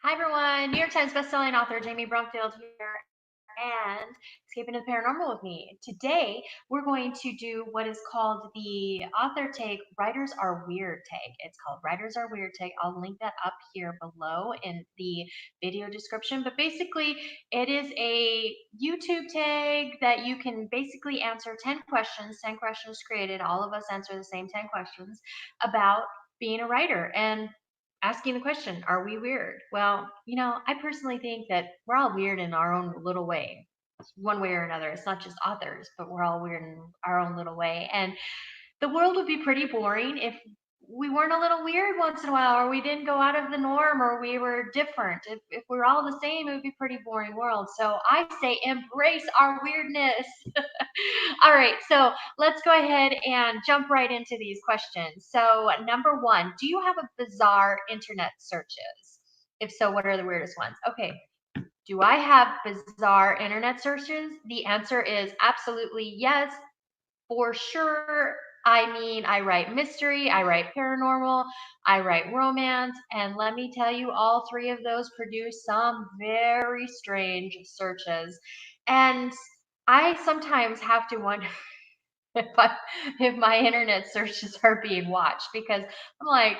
Hi, everyone. New York Times bestselling author Jamie Brumfield here and Escaping to the Paranormal with me. Today, we're going to do what is called the author take, Writers Are Weird take. It's called Writers Are Weird take. I'll link that up here below in the video description. But basically, it is a YouTube tag that you can basically answer 10 questions, 10 questions created. All of us answer the same 10 questions about being a writer. And asking the question, are we weird? Well, I personally think that we're all weird in our own little way, one way or another. It's not just authors, but we're all weird in our own little way. And the world would be pretty boring if we weren't a little weird once in a while, or we didn't go out of the norm, or we were different. If we're all the same, it would be a pretty boring world. So I say embrace our weirdness. All right, so let's go ahead and jump right into these questions. So, number one, do you have a bizarre internet searches? If so, what are the weirdest ones? Okay, do I have bizarre internet searches? The answer is absolutely yes, for sure. I mean, I write mystery, I write paranormal, I write romance, and let me tell you, all three of those produce some very strange searches. And I sometimes have to wonder if I, if my internet searches are being watched because I'm like,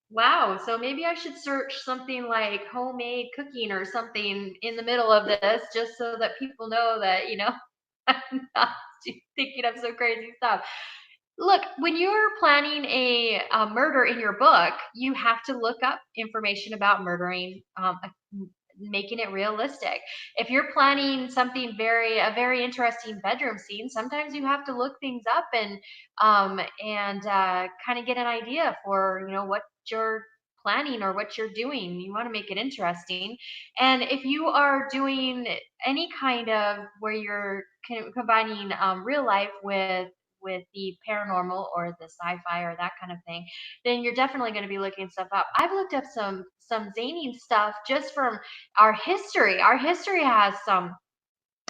wow, so maybe I should search something like homemade cooking or something in the middle of this just so that people know that, I'm not thinking of some crazy stuff. Look, when you're planning a murder in your book, you have to look up information about murdering, making it realistic. If you're planning something a very interesting bedroom scene, sometimes you have to look things up and kind of get an idea for what you're planning or what you're doing. You want to make it interesting. And if you are doing any kind of where you're combining real life with the paranormal or the sci-fi or that kind of thing, then you're definitely going to be looking stuff up. I've looked up some zany stuff just from our history. Our history has some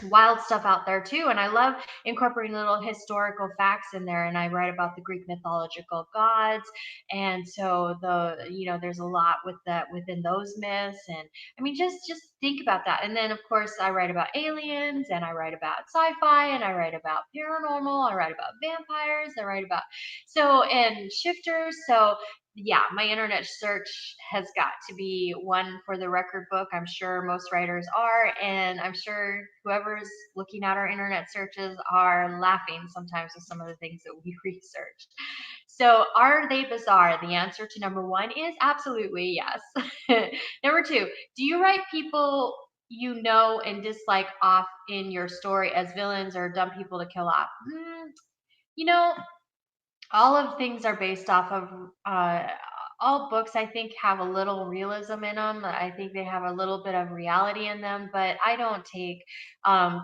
wild stuff out there too, and I love incorporating little historical facts in there. And I write about the Greek mythological gods, and so there's a lot with that within those myths. And I mean, just think about that. And then of course I write about aliens, and I write about sci-fi, and I write about paranormal, I write about vampires, I write about and shifters. So yeah, my internet search has got to be one for the record book. I'm sure most writers are, and I'm sure whoever's looking at our internet searches are laughing sometimes with some of the things that we researched. So, are they bizarre? The answer to number one is absolutely yes. Number two, do you write people you know and dislike off in your story as villains or dumb people to kill off? You know, all of things are based off of all books. I think have a little realism in them. I think they have a little bit of reality in them, but I don't take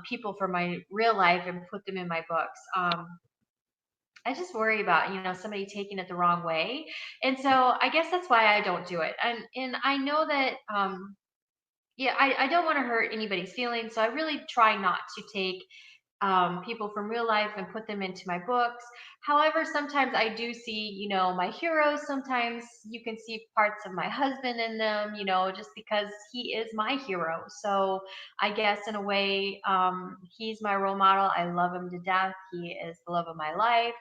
people from my real life and put them in my books. I just worry about somebody taking it the wrong way, and so I guess that's why I don't do it. And I know that yeah, I don't want to hurt anybody's feelings, so I really try not to take people from real life and put them into my books. However, sometimes I do see, my heroes. Sometimes you can see parts of my husband in them, just because he is my hero. So I guess in a way, he's my role model. I love him to death. He is the love of my life.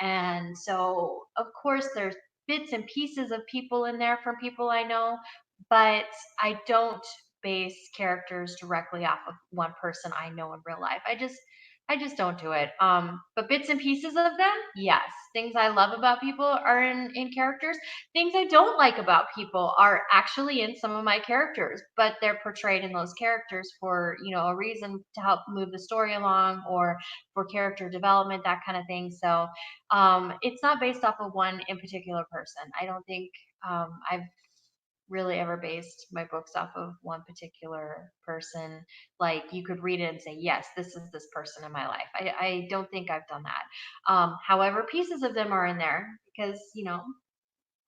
And so, of course, there's bits and pieces of people in there from people I know, but I don't base characters directly off of one person I know in real life. I just don't do it. But bits and pieces of them, yes. Things I love about people are in characters. Things I don't like about people are actually in some of my characters, but they're portrayed in those characters for a reason to help move the story along or for character development, that kind of thing. So it's not based off of one in particular person. I don't think I've really ever based my books off of one particular person. Like you could read it and say, yes, this is this person in my life. I don't think I've done that. However, pieces of them are in there because,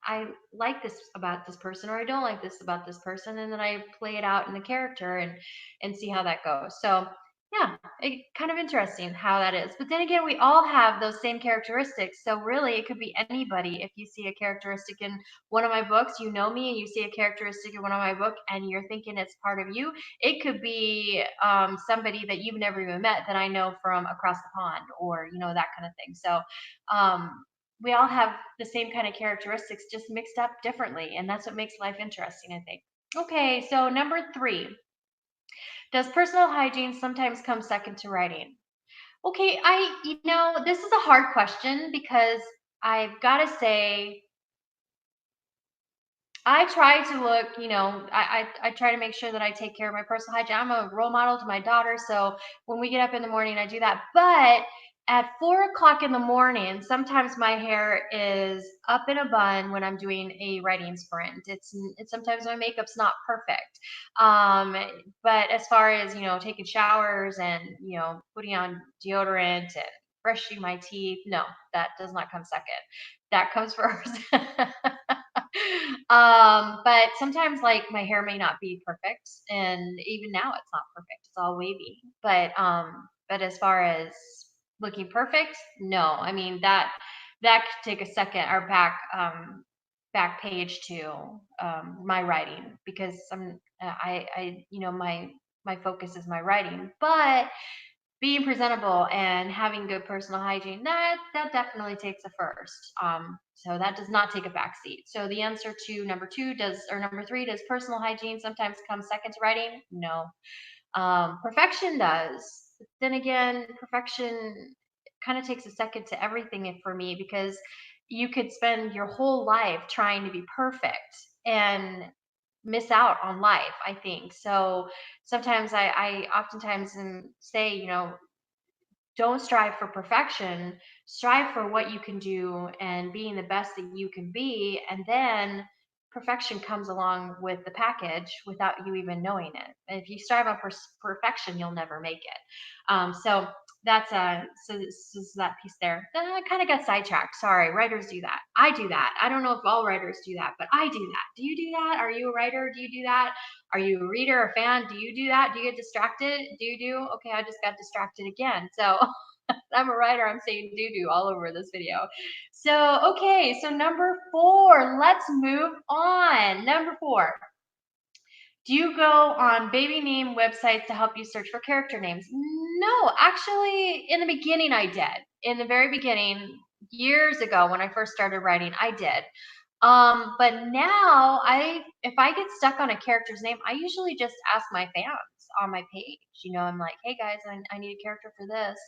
I like this about this person or I don't like this about this person. And then I play it out in the character and see how that goes. So Yeah, kind of interesting how that is. But then again, we all have those same characteristics. So really, it could be anybody. If you see a characteristic in one of my books, you know me, and you see a characteristic in one of my book, and you're thinking it's part of you. It could be somebody that you've never even met that I know from across the pond, or that kind of thing. So we all have the same kind of characteristics, just mixed up differently, and that's what makes life interesting, I think. Okay, so number 3. Does personal hygiene sometimes come second to writing? Okay, this is a hard question because I've got to say I try to look, I try to make sure that I take care of my personal hygiene. I'm a role model to my daughter, so when we get up in the morning, I do that. But at 4 o'clock in the morning, sometimes my hair is up in a bun when I'm doing a writing sprint. It's sometimes my makeup's not perfect. Um, but as far as taking showers and putting on deodorant and brushing my teeth, no, that does not come second. That comes first. But sometimes like my hair may not be perfect, and even now it's not perfect. It's all wavy. But as far as looking perfect, no. I mean that could take a second or back page to my writing, because I my focus is my writing. But being presentable and having good personal hygiene, that definitely takes a first. So that does not take a back seat. So the answer to number 3, does personal hygiene sometimes come second to writing? No. Perfection does. But then again, perfection kind of takes a second to everything for me, because you could spend your whole life trying to be perfect and miss out on life, I think. So sometimes I oftentimes say, don't strive for perfection, strive for what you can do and being the best that you can be, and then perfection comes along with the package without you even knowing it. If you strive on perfection, you'll never make it. So that's so this is that piece there. I kind of got sidetracked. Sorry, writers do that. I do that. I don't know if all writers do that, but I do that. Do you do that? Are you a writer? Do you do that? Are you a reader or fan? Do you do that? Do you get distracted? Do you do? Okay, I just got distracted again. So I'm a writer. I'm saying do all over this video. So, okay, so number 4, let's move on. Number 4. Do you go on baby name websites to help you search for character names? No, actually, in the beginning, I did. In the very beginning, years ago when I first started writing, I did. But now if I get stuck on a character's name, I usually just ask my fans on my page. I'm like, hey guys, I need a character for this.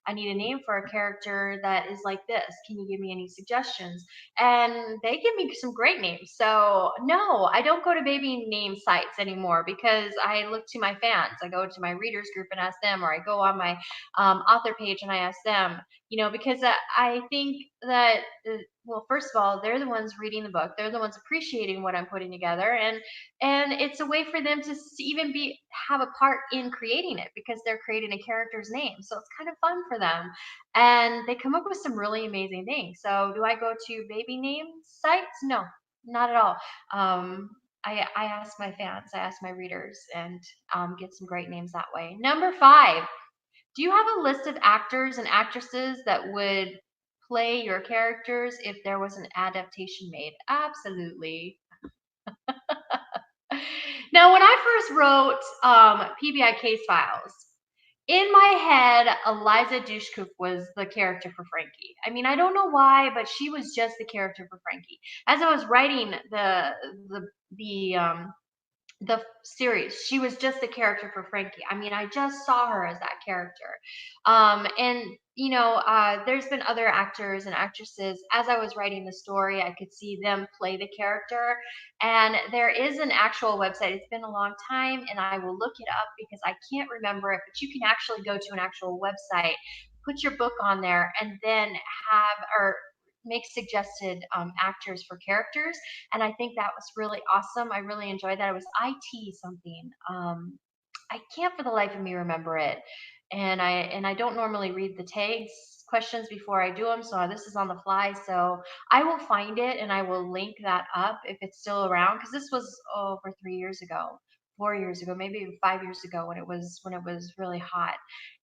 I need a name for a character that is like this. Can you give me any suggestions? And they give me some great names. So no, I don't go to baby name sites anymore, because I look to my fans. I go to my readers group and ask them, or I go on my author page and I ask them. Because I think that well, first of all, they're the ones reading the book. They're the ones appreciating what I'm putting together, and it's a way for them to even have a part in creating it, because they're creating a character's name. So it's kind of fun for them, and they come up with some really amazing things. So do I go to baby name sites? No, not at all. I ask my fans, I ask my readers, and get some great names that way. Number 5. Do you have a list of actors and actresses that would play your characters if there was an adaptation made? Absolutely. Now, when I first wrote PBI Case Files, in my head, Eliza Dushku was the character for Frankie. I mean, I don't know why, but she was just the character for Frankie. As I was writing the series, she was just the character for Frankie. I mean, I just saw her as that character. And there's been other actors and actresses. As I was writing the story, I could see them play the character. And there is an actual website. It's been a long time, and I will look it up because I can't remember it. But you can actually go to an actual website, put your book on there, and then have or make suggested actors for characters. And I think that was really awesome. I really enjoyed that. It was IT something. I can't for the life of me remember it. And I don't normally read the tags questions before I do them, so this is on the fly. So I will find it and I will link that up if it's still around, because this was over 3 years ago. 4 years ago, maybe even 5 years ago, when it was really hot.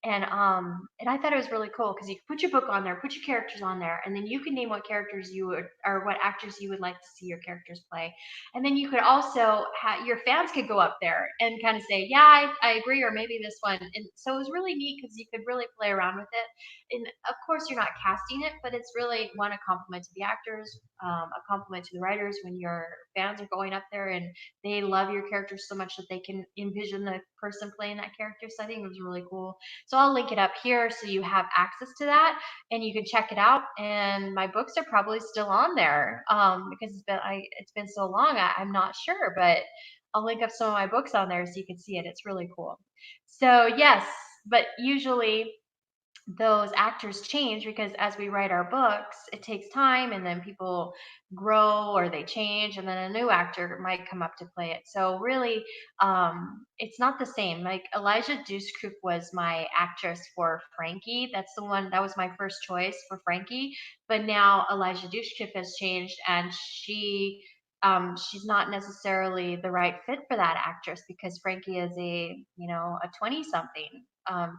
And I thought it was really cool because you could put your book on there, put your characters on there, and then you can name what characters you would, or what actors you would like to see your characters play. And then you could also your fans could go up there and kind of say, yeah, I agree, or maybe this one. And so it was really neat because you could really play around with it. And of course, you're not casting it, but it's really one, a compliment to the actors, a compliment to the writers when your fans are going up there and they love your characters so much that they can envision the person playing that character. So I think it was really cool. So I'll link it up here so you have access to that and you can check it out. And my books are probably still on there because it's been so long. I'm not sure, but I'll link up some of my books on there so you can see it. It's really cool. So yes, but usually those actors change because as we write our books, it takes time and then people grow or they change and then a new actor might come up to play it. So really, it's not the same. Like Elijah Dushku was my actress for Frankie. That's the one that was my first choice for Frankie. But now Elijah Dushku has changed and she's not necessarily the right fit for that actress because Frankie is a 20 something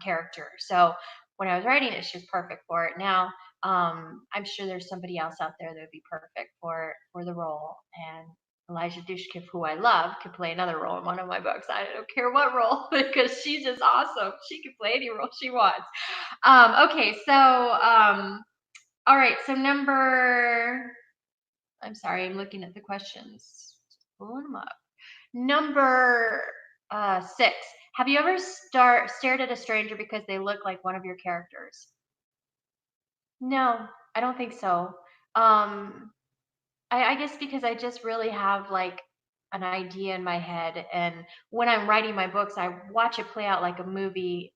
character. So when I was writing it, she was perfect for it. Now, I'm sure there's somebody else out there that would be perfect for the role. And Elijah Dushku, who I love, could play another role in one of my books. I don't care what role because she's just awesome. She can play any role she wants. Okay, so all right, so I'm sorry, I'm looking at the questions, pulling them up. Number 6. Have you ever stared at a stranger because they look like one of your characters? No, I don't think so. Um, I guess because I just really have like an idea in my head, and when I'm writing my books, I watch it play out like a movie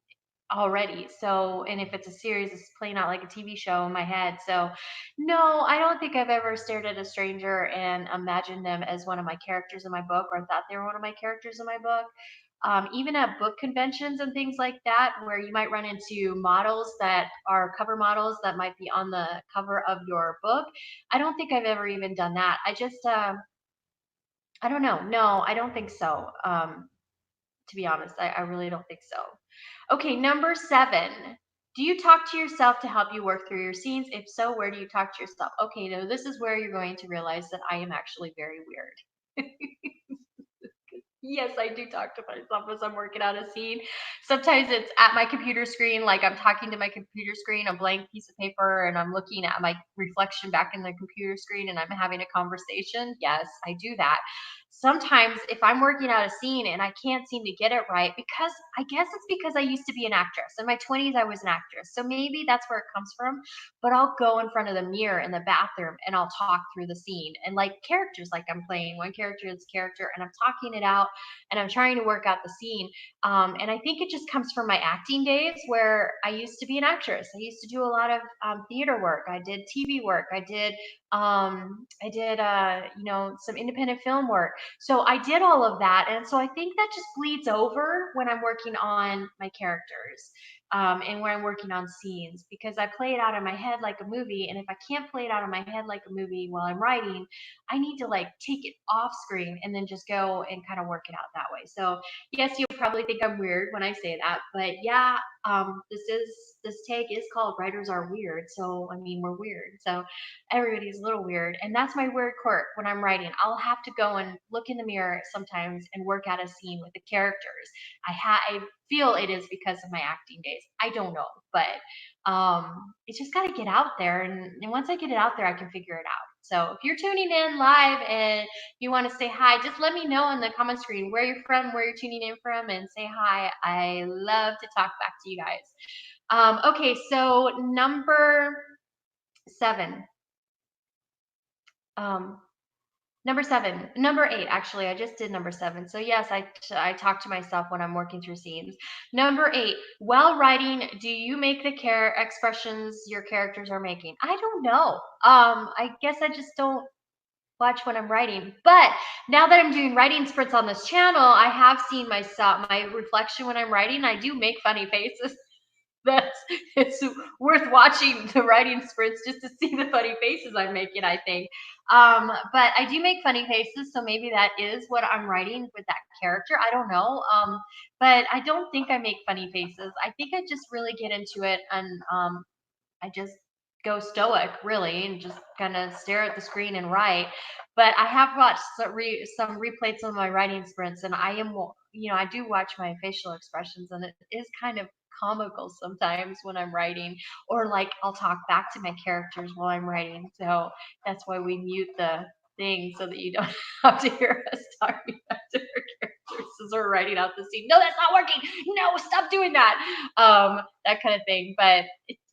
already. So, and if it's a series, it's playing out like a TV show in my head. So, no, I don't think I've ever stared at a stranger and imagined them as one of my characters in my book or thought they were one of my characters in my book. Even at book conventions and things like that, where you might run into models that are cover models that might be on the cover of your book. I don't think I've ever even done that. I don't know. No, I don't think so. To be honest, I really don't think so. Okay, number 7. Do you talk to yourself to help you work through your scenes? If so, where do you talk to yourself? Okay, now this is where you're going to realize that I am actually very weird. Yes, I do talk to myself as I'm working out a scene. Sometimes it's at my computer screen, like I'm talking to my computer screen, a blank piece of paper, and I'm looking at my reflection back in the computer screen and I'm having a conversation. Yes, I do that. Sometimes if I'm working out a scene and I can't seem to get it right, because I guess it's because I used to be an actress. In my 20s, I was an actress. So maybe that's where it comes from. But I'll go in front of the mirror in the bathroom and I'll talk through the scene and like characters, like I'm playing one character, this character, and I'm talking it out and I'm trying to work out the scene. And I think it just comes from my acting days where I used to be an actress. I used to do a lot of theater work. I did TV work. I did some independent film work. So I did all of that, and so I think that just bleeds over when I'm working on my characters. And when I'm working on scenes, because I play it out in my head like a movie, and if I can't play it out in my head like a movie while I'm writing, I need to like take it off screen and then just go and kind of work it out that way. So yes, you'll probably think I'm weird when I say that, but yeah, this tag is called Writers Are Weird. So I mean we're weird. So everybody's a little weird, and that's my weird quirk when I'm writing. I'll have to go and look in the mirror sometimes and work out a scene with the characters. I feel it is because of my acting days. I don't know, but it's just got to get out there, and once I get it out there, I can figure it out. So if you're tuning in live and you want to say hi, just let me know in the comment screen where you're from, where you're tuning in from, and say hi. I love to talk back to you guys. Okay, so number 7. Um, number 8, actually, I just did number 7. So yes, I talk to myself when I'm working through scenes. Number 8, while writing, do you make the expressions your characters are making? I don't know. I guess I just don't watch when I'm writing. But now that I'm doing writing sprints on this channel, I have seen my reflection when I'm writing. I do make funny faces. that's it's worth watching the writing sprints just to see the funny faces I'm making, I think. But I do make funny faces, so maybe that is what I'm writing with that character. I don't know. But I don't think I make funny faces. I think I just really get into it, and I just go stoic, really, and just kind of stare at the screen and write. But I have watched some replayed some of my writing sprints, and I do watch my facial expressions, and it is kind of comical sometimes when I'm writing, or like I'll talk back to my characters while I'm writing. So that's why we mute the thing so that you don't have to hear us talking back to our characters as we're writing out the scene. No, that's not working. No, stop doing that. That kind of thing. But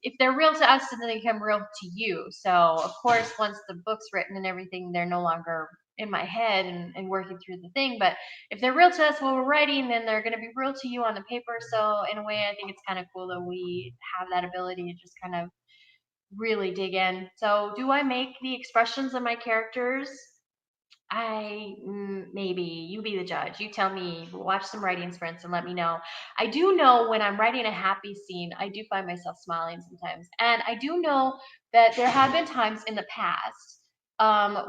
if they're real to us, then they become real to you. So of course, once the book's written and everything, they're no longer in my head and working through the thing. But if they're real to us while we're writing, then they're going to be real to you on the paper. So in a way, I think it's kind of cool that we have that ability to just kind of really dig in. So do I make the expressions of my characters? Maybe you be the judge. You tell me. Watch some writing sprints and let me know. I do know when I'm writing a happy scene, I do find myself smiling sometimes, and I do know that there have been times in the past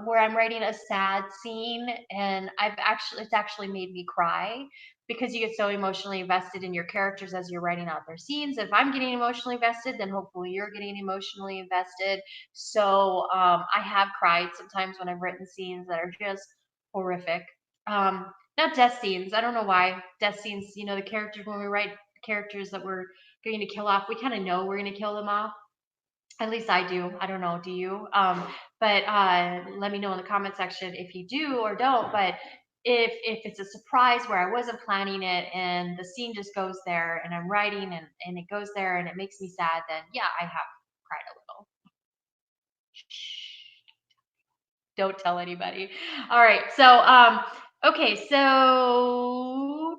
where I'm writing a sad scene, and it's actually made me cry because you get so emotionally invested in your characters as you're writing out their scenes. If I'm getting emotionally invested, then hopefully you're getting emotionally invested. So I have cried sometimes when I've written scenes that are just horrific. Not death scenes. I don't know why death scenes. The characters when we write characters that we're going to kill off, we kind of know we're going to kill them off. At least I do. I don't know. Do you? But let me know in the comment section if you do or don't. But if it's a surprise where I wasn't planning it and the scene just goes there and I'm writing and it goes there and it makes me sad, then yeah, I have cried a little. Don't tell anybody. All right. So, okay. So,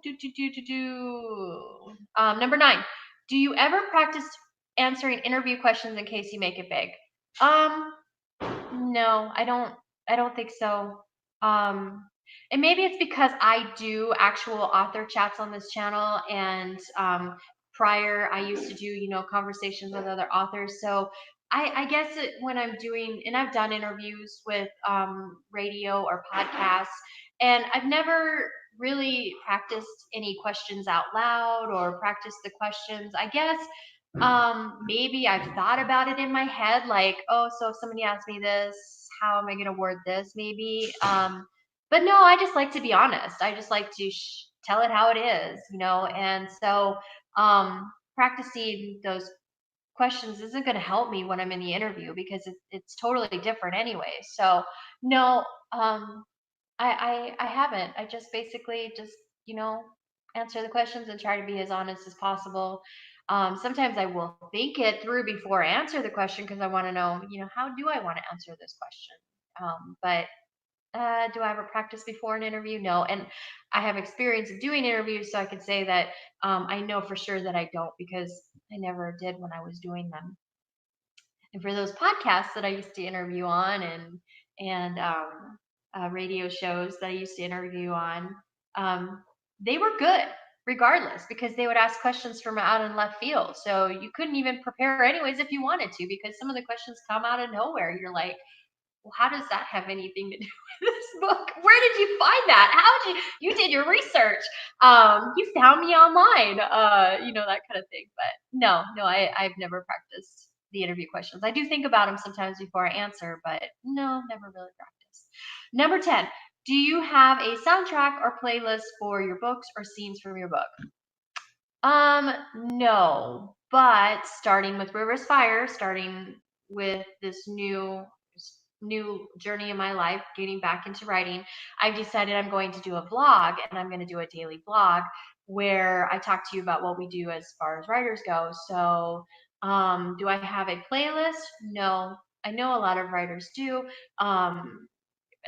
number 9. Do you ever practice answering interview questions in case you make it big? Um, no, I don't. I don't think so. Um, and maybe it's because I do actual author chats on this channel, and prior I used to do conversations with other authors. So I guess when I'm doing, and I've done interviews with radio or podcasts, and I've never really practiced any questions out loud or practiced the questions. I guess maybe I've thought about it in my head, like, oh, so if somebody asks me this, how am I going to word this? Maybe. But no, I just like to be honest. I just like to tell it how it is. And so practicing those questions isn't going to help me when I'm in the interview because it's totally different anyway. So no, I haven't. I just basically just you know answer the questions and try to be as honest as possible. Sometimes I will think it through before I answer the question because I want to know, how do I want to answer this question? But do I ever practice before an interview? No, and I have experience of doing interviews, so I could say that I know for sure that I don't because I never did when I was doing them. And for those podcasts that I used to interview on and radio shows that I used to interview on, um, they were good regardless because they would ask questions from out in left field. So you couldn't even prepare anyways if you wanted to because some of the questions come out of nowhere. You're like, well, how does that have anything to do with this book? Where did you find that? How did you did your research? You found me online, that kind of thing. But no, I've never practiced the interview questions. I do think about them sometimes before I answer, but no, never really practiced. Number 10. Do you have a soundtrack or playlist for your books or scenes from your book? No, but starting with River's Fire, starting with this new journey in my life, getting back into writing, I've decided I'm going to do a vlog and I'm going to do a daily vlog where I talk to you about what we do as far as writers go. So, do I have a playlist? No. I know a lot of writers do.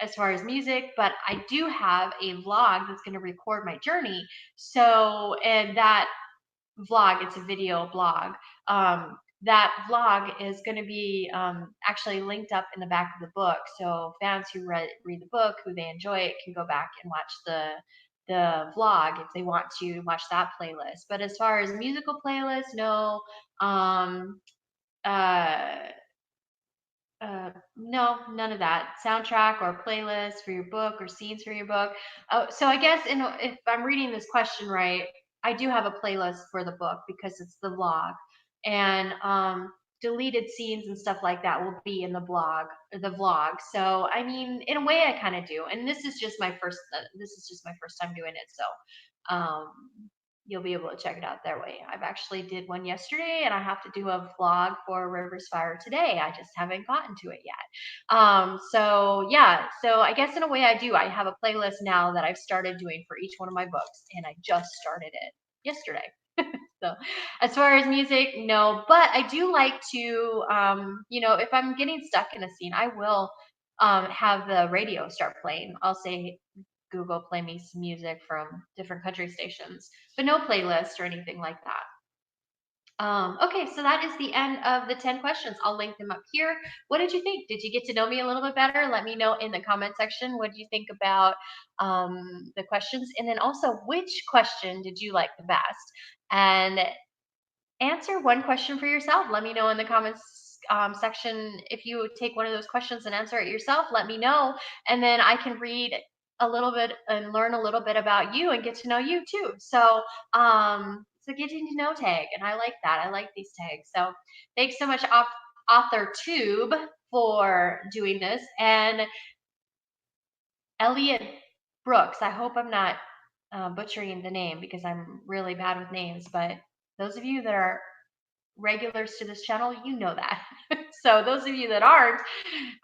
As far as music, but I do have a vlog that's going to record my journey. So, and that vlog, it's a video blog. That vlog is going to be actually linked up in the back of the book. So fans who read the book, who they enjoy it, can go back and watch the vlog if they want to watch that playlist. But as far as musical playlists, no. Um, uh, no, none of that. Soundtrack or playlist for your book or scenes for your book. Oh, so I guess if I'm reading this question right, I do have a playlist for the book because it's the vlog, and deleted scenes and stuff like that will be in the blog or the vlog. So I mean, in a way, I kind of do. And this is just my first. This is just my first time doing it, so you'll be able to check it out that way. I've actually did one yesterday, and I have to do a vlog for Rivers Fire today. I just haven't gotten to it yet. So yeah, so I guess in a way I do. I have a playlist now that I've started doing for each one of my books, and I just started it yesterday. So as far as music, no, but I do like to, if I'm getting stuck in a scene, I will have the radio start playing. I'll say, Google, play me some music from different country stations, but no playlist or anything like that. Okay, so that is the end of the 10 questions. I'll link them up here. What did you think? Did you get to know me a little bit better? Let me know in the comment section. What do you think about the questions? And then also, which question did you like the best? And answer one question for yourself. Let me know in the comments section if you take one of those questions and answer it yourself. Let me know, and then I can read a little bit and learn a little bit about you and get to know you too. So, getting to know tag, and I like that. I like these tags. So, thanks so much, Authortube, for doing this, and Elliot Brooks. I hope I'm not butchering the name because I'm really bad with names, but those of you that are regulars to this channel, you know that. So those of you that aren't,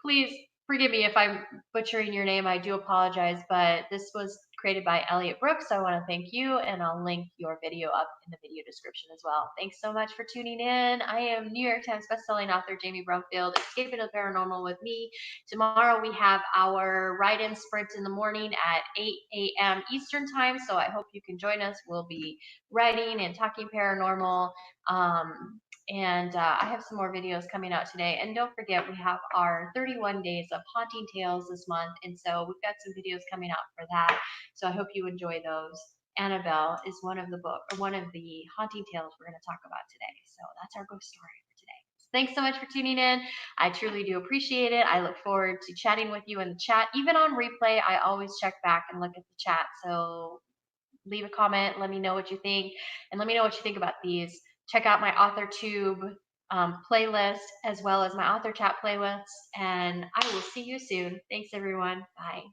please forgive me if I'm butchering your name. I do apologize, but this was created by Elliot Brooks. So I want to thank you, and I'll link your video up in the video description as well. Thanks so much for tuning in. I am New York Times bestselling author Jamie Brumfield, Escaping the Paranormal with me. Tomorrow we have our write-in sprint in the morning at 8 a.m. Eastern time. So I hope you can join us. We'll be writing and talking paranormal. I have some more videos coming out today. And don't forget, we have our 31 days of haunting tales this month. And so we've got some videos coming out for that. So I hope you enjoy those. Annabelle is one of the haunting tales we're going to talk about today. So that's our ghost story for today. So thanks so much for tuning in. I truly do appreciate it. I look forward to chatting with you in the chat. Even on replay, I always check back and look at the chat. So leave a comment. Let me know what you think. And let me know what you think about these. Check out my Authortube playlist as well as my author chat playlist. And I will see you soon. Thanks, everyone. Bye.